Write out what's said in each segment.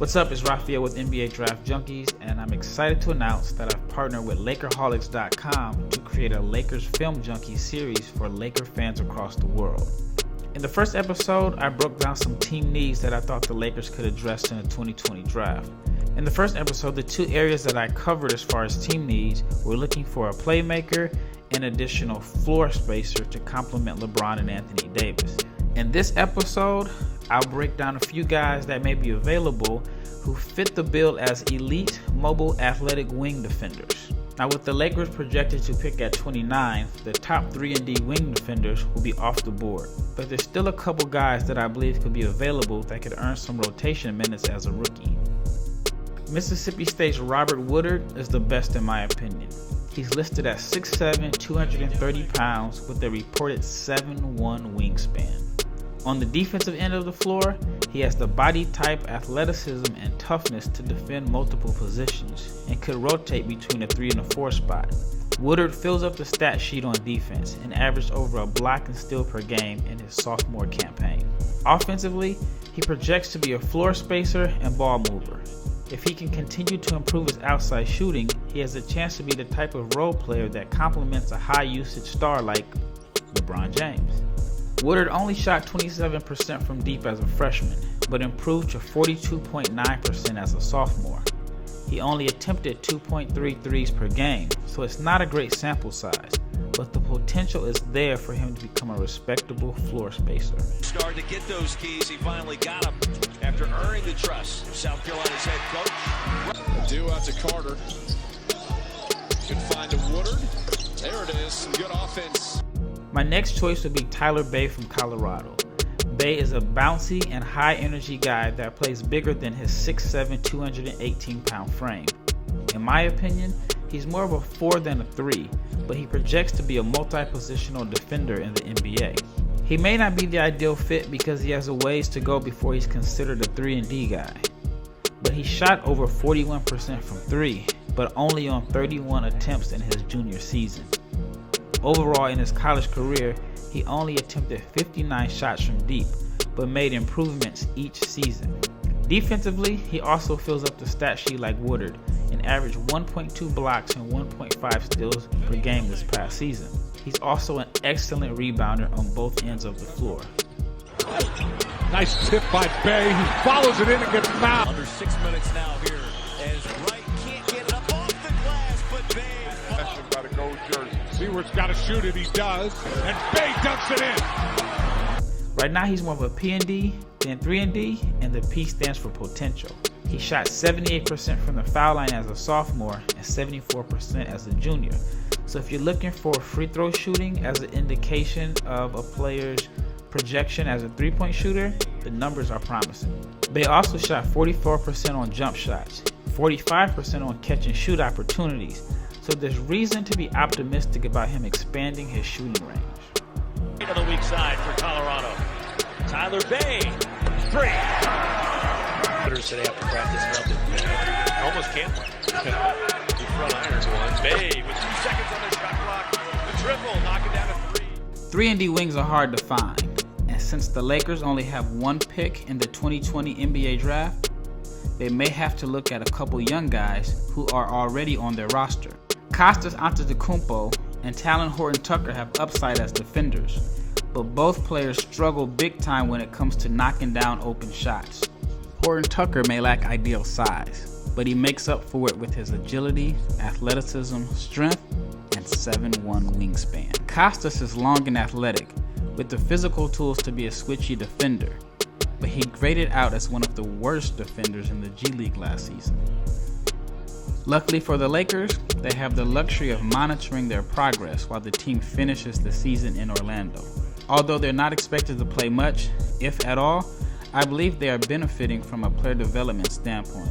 What's up, it's Raphael with NBA Draft Junkies, and I'm excited to announce that I've partnered with Lakerholics.com to create a Lakers Film Junkie series for Laker fans across the world. In the first episode, I broke down some team needs that I thought the Lakers could address in the 2020 draft. In the first episode, the two areas that I covered as far as team needs were looking for a playmaker and additional floor spacer to complement LeBron and Anthony Davis. In this episode, I'll break down a few guys that may be available who fit the bill as elite, mobile, athletic wing defenders. Now, with the Lakers projected to pick at 29, the top 3-and-D wing defenders will be off the board. But there's still a couple guys that I believe could be available that could earn some rotation minutes as a rookie. Mississippi State's Robert Woodard is the best in my opinion. He's listed at 6'7", 230 pounds with a reported 7'1" wingspan. On the defensive end of the floor, he has the body type, athleticism, and toughness to defend multiple positions and could rotate between the 3 and the 4 spot. Woodard fills up the stat sheet on defense and averaged over a block and steal per game in his sophomore campaign. Offensively, he projects to be a floor spacer and ball mover. If he can continue to improve his outside shooting, he has a chance to be the type of role player that complements a high-usage star like LeBron James. Woodard only shot 27% from deep as a freshman, but improved to 42.9% as a sophomore. He only attempted 2.3 threes per game, so it's not a great sample size, but the potential is there for him to become a respectable floor spacer. Started to get those keys, he finally got them after earning the trust of South Carolina's head coach. A do out to Carter. Can find a Woodard. There it is, some good offense. My next choice would be Tyler Bey from Colorado. Bey is a bouncy and high-energy guy that plays bigger than his 6'7", 218-pound frame. In my opinion, he's more of a 4 than a 3, but he projects to be a multi-positional defender in the NBA. He may not be the ideal fit because he has a ways to go before he's considered a 3-and-D guy. But he shot over 41% from 3, but only on 31 attempts in his junior season. Overall, in his college career, he only attempted 59 shots from deep, but made improvements each season. Defensively, he also fills up the stat sheet like Woodard and averaged 1.2 blocks and 1.5 steals per game this past season. He's also an excellent rebounder on both ends of the floor. Nice tip by Bey. He follows it in and gets fouled. Under 6 minutes now here as Wright can't get it up off the glass, but Bey. By the gold jersey. Seaworth's got to shoot it. He does. And Bey dunks it in. Right now, he's more of a P&D than 3-and-D, and the P stands for potential. He shot 78% from the foul line as a sophomore and 74% as a junior. So if you're looking for free throw shooting as an indication of a player's projection as a three-point shooter, the numbers are promising. Bey also shot 44% on jump shots, 45% on catch and shoot opportunities. So there's reason to be optimistic about him expanding his shooting range. On the weak side for Colorado. Tyler Bey, 3. Woodard said they have to practice nothing. Almost can't play. He front irons one. Bey with 2 seconds on the shot clock. The triple, knocking down a 3. 3-and-D wings are hard to find, and since the Lakers only have 1 pick in the 2020 NBA draft, they may have to look at a couple young guys who are already on their roster. Kostas Antetokounmpo and Talen Horton-Tucker have upside as defenders, but both players struggle big time when it comes to knocking down open shots. Horton-Tucker may lack ideal size, but he makes up for it with his agility, athleticism, strength, and 7'1" wingspan. Kostas is long and athletic, with the physical tools to be a switchy defender, but he graded out as one of the worst defenders in the G League last season. Luckily for the Lakers, they have the luxury of monitoring their progress while the team finishes the season in Orlando. Although they're not expected to play much, if at all, I believe they are benefiting from a player development standpoint,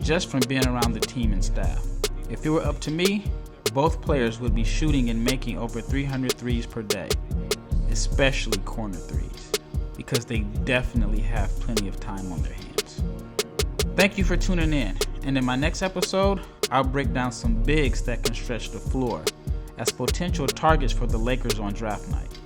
just from being around the team and staff. If it were up to me, both players would be shooting and making over 300 threes per day, especially corner threes, because they definitely have plenty of time on their hands. Thank you for tuning in, and in my next episode, I'll break down some bigs that can stretch the floor as potential targets for the Lakers on draft night.